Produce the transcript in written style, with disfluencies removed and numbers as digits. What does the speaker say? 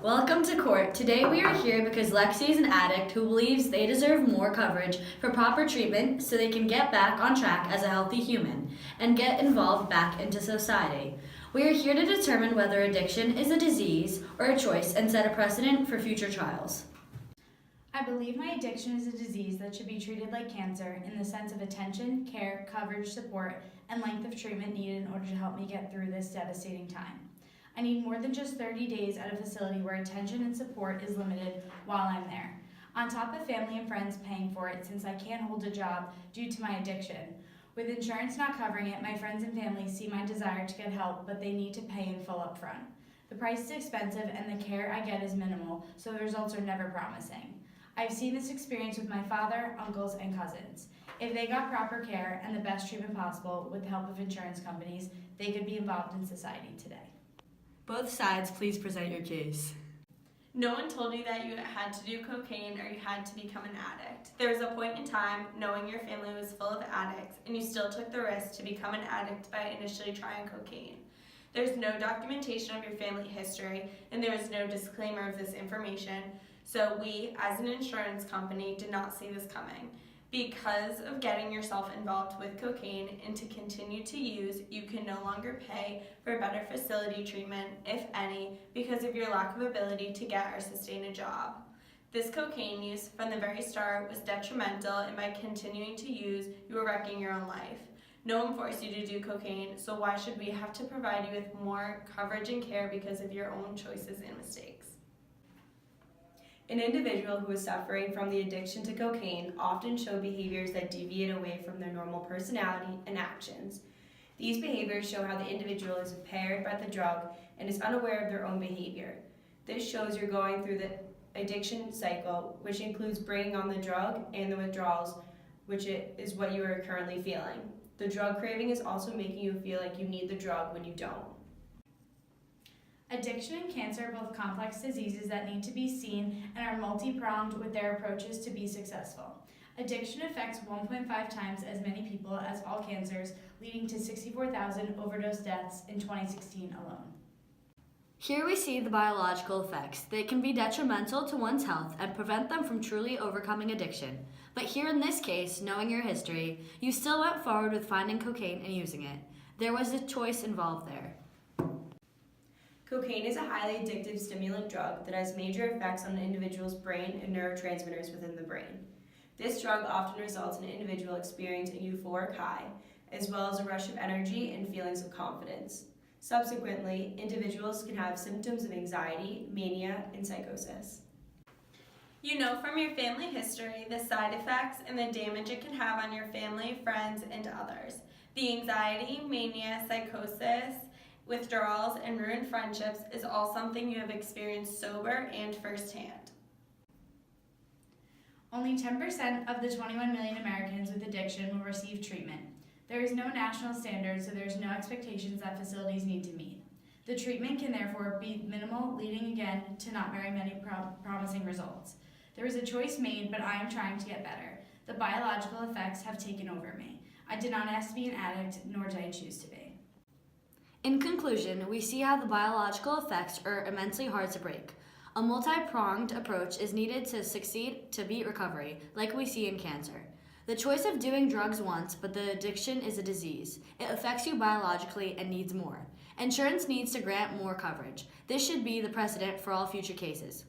Welcome to court. Today we are here because Lexi is an addict who believes they deserve more coverage for proper treatment so they can get back on track as a healthy human and get involved back into society. We are here to determine whether addiction is a disease or a choice and set a precedent for future trials. I believe my addiction is a disease that should be treated like cancer in the sense of attention, care, coverage, support, and length of treatment needed in order to help me get through this devastating time. I need more than just 30 days at a facility where attention and support is limited while I'm there, on top of family and friends paying for it since I can't hold a job due to my addiction. With insurance not covering it, my friends and family see my desire to get help, but they need to pay in full up front. The price is expensive and the care I get is minimal, so the results are never promising. I've seen this experience with my father, uncles, and cousins. If they got proper care and the best treatment possible with the help of insurance companies, they could be involved in society today. Both sides, please present your case. No one told you that you had to do cocaine or you had to become an addict. There was a point in time, knowing your family was full of addicts, and you still took the risk to become an addict by initially trying cocaine. There's no documentation of your family history, and there is no disclaimer of this information, so we, as an insurance company, did not see this coming. Because of getting yourself involved with cocaine and to continue to use, you can no longer pay for better facility treatment, if any, because of your lack of ability to get or sustain a job. This cocaine use from the very start was detrimental, and by continuing to use, you were wrecking your own life. No one forced you to do cocaine, so why should we have to provide you with more coverage and care because of your own choices and mistakes? An individual who is suffering from the addiction to cocaine often show behaviors that deviate away from their normal personality and actions. These behaviors show how the individual is impaired by the drug and is unaware of their own behavior. This shows you're going through the addiction cycle, which includes bringing on the drug and the withdrawals, which is what you are currently feeling. The drug craving is also making you feel like you need the drug when you don't. Addiction and cancer are both complex diseases that need to be seen and are multi-pronged with their approaches to be successful. Addiction affects 1.5 times as many people as all cancers, leading to 64,000 overdose deaths in 2016 alone. Here we see the biological effects. They can be detrimental to one's health and prevent them from truly overcoming addiction. But here in this case, knowing your history, you still went forward with finding cocaine and using it. There was a choice involved there. Cocaine is a highly addictive stimulant drug that has major effects on an individual's brain and neurotransmitters within the brain. This drug often results in an individual experiencing a euphoric high, as well as a rush of energy and feelings of confidence. Subsequently, individuals can have symptoms of anxiety, mania, and psychosis. You know from your family history the side effects and the damage it can have on your family, friends, and others. The anxiety, mania, psychosis, withdrawals, and ruined friendships is all something you have experienced sober and firsthand. Only 10% of the 21 million Americans with addiction will receive treatment. There is no national standard, so there is no expectations that facilities need to meet. The treatment can therefore be minimal, leading again to not very many promising results. There is a choice made, but I am trying to get better. The biological effects have taken over me. I did not ask to be an addict, nor did I choose to be. In conclusion, we see how the biological effects are immensely hard to break. A multi-pronged approach is needed to succeed to beat recovery, like we see in cancer. The choice of doing drugs once, but the addiction is a disease. It affects you biologically and needs more. Insurance needs to grant more coverage. This should be the precedent for all future cases.